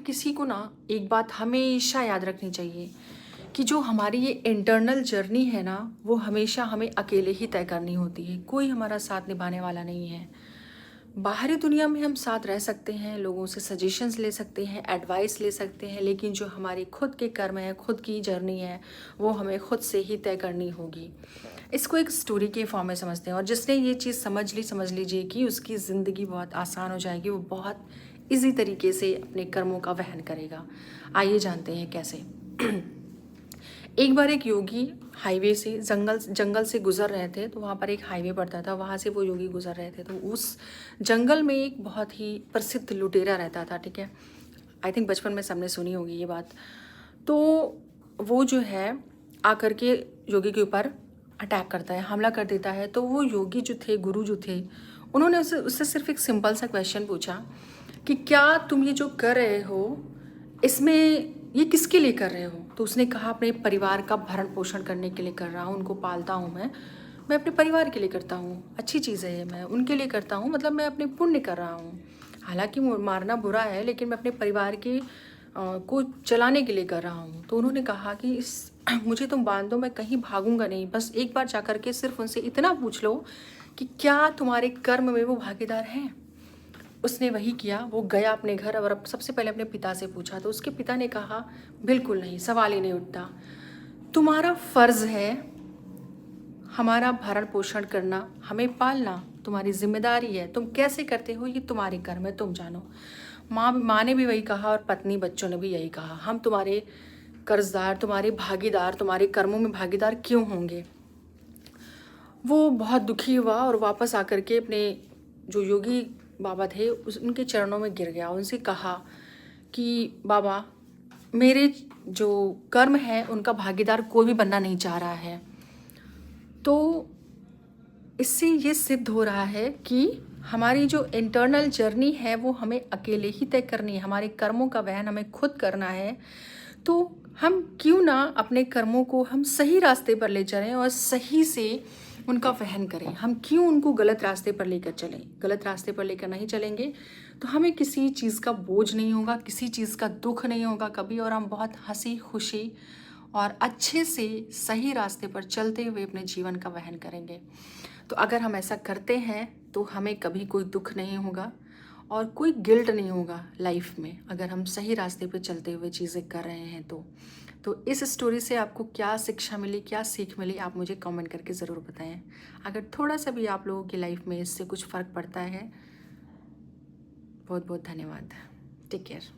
किसी को ना एक बात हमेशा याद रखनी चाहिए कि जो हमारी ये इंटरनल जर्नी है ना, वो हमेशा हमें अकेले ही तय करनी होती है। कोई हमारा साथ निभाने वाला नहीं है। बाहरी दुनिया में हम साथ रह सकते हैं, लोगों से सजेशंस ले सकते हैं, एडवाइस ले सकते हैं, लेकिन जो हमारी खुद के कर्म है, खुद की जर्नी है, वो हमें खुद से ही तय करनी होगी। इसको एक स्टोरी के फॉर्म में समझते हैं, और जिसने ये चीज़ समझ लीजिए कि उसकी ज़िंदगी बहुत आसान हो जाएगी। वो बहुत इजी तरीके से अपने कर्मों का वहन करेगा। आइए जानते हैं कैसे। एक बार एक योगी हाईवे से जंगल से गुजर रहे थे। तो वहाँ पर एक हाईवे पड़ता था, वहाँ से वो योगी गुजर रहे थे। तो उस जंगल में एक बहुत ही प्रसिद्ध लुटेरा रहता था, ठीक है। आई थिंक बचपन में सबने सुनी होगी ये बात। तो वो जो है आकर के योगी के ऊपर अटैक करता है, हमला कर देता है। तो वो योगी जो थे, गुरु जो थे, उन्होंने उससे सिर्फ एक सिंपल सा क्वेश्चन पूछा कि क्या तुम ये जो कर रहे हो, इसमें ये किसके लिए कर रहे हो? तो उसने कहा अपने परिवार का भरण पोषण करने के लिए कर रहा हूँ, उनको पालता हूँ मैं अपने परिवार के लिए करता हूँ। अच्छी चीज़ है ये, मैं उनके लिए करता हूँ, मतलब मैं अपने पुण्य कर रहा हूँ। हालांकि मारना बुरा है, लेकिन मैं अपने परिवार के को चलाने के लिए कर रहा हूँ। तो उन्होंने कहा कि मुझे तुम बांध दो, मैं कहीं भागूंगा नहीं, बस एक बार जा कर के सिर्फ उनसे इतना पूछ लो कि क्या तुम्हारे कर्म में वो भागीदार हैं। उसने वही किया, वो गया अपने घर और अब सबसे पहले अपने पिता से पूछा। तो उसके पिता ने कहा बिल्कुल नहीं, सवाल ही नहीं उठता। तुम्हारा फर्ज है हमारा भरण पोषण करना, हमें पालना तुम्हारी जिम्मेदारी है। तुम कैसे करते हो ये तुम्हारे कर्म है, तुम जानो। माँ ने भी वही कहा और पत्नी बच्चों ने भी यही कहा, हम तुम्हारे कर्जदार, तुम्हारे भागीदार, तुम्हारे कर्मों में भागीदार क्यों होंगे। वो बहुत दुखी हुआ और वापस आकर के अपने जो योगी बाबा थे उनके चरणों में गिर गया। उनसे कहा कि बाबा, मेरे जो कर्म है उनका भागीदार कोई भी बनना नहीं चाह रहा है। तो इससे ये सिद्ध हो रहा है कि हमारी जो इंटरनल जर्नी है वो हमें अकेले ही तय करनी है, हमारे कर्मों का वहन हमें खुद करना है। तो हम क्यों ना अपने कर्मों को हम सही रास्ते पर ले चलें और सही से उनका वहन करें। हम क्यों उनको गलत रास्ते पर लेकर चलें। गलत रास्ते पर लेकर नहीं चलेंगे तो हमें किसी चीज़ का बोझ नहीं होगा, किसी चीज़ का दुख नहीं होगा कभी, और हम बहुत हंसी खुशी और अच्छे से सही रास्ते पर चलते हुए अपने जीवन का वहन करेंगे। तो अगर हम ऐसा करते हैं तो हमें कभी कोई दुख नहीं होगा और कोई गिल्ट नहीं होगा लाइफ में, अगर हम सही रास्ते पे चलते हुए चीज़ें कर रहे हैं। तो इस स्टोरी से आपको क्या शिक्षा मिली, क्या सीख मिली, आप मुझे कमेंट करके ज़रूर बताएं। अगर थोड़ा सा भी आप लोगों की लाइफ में इससे कुछ फ़र्क पड़ता है, बहुत बहुत धन्यवाद। Take care.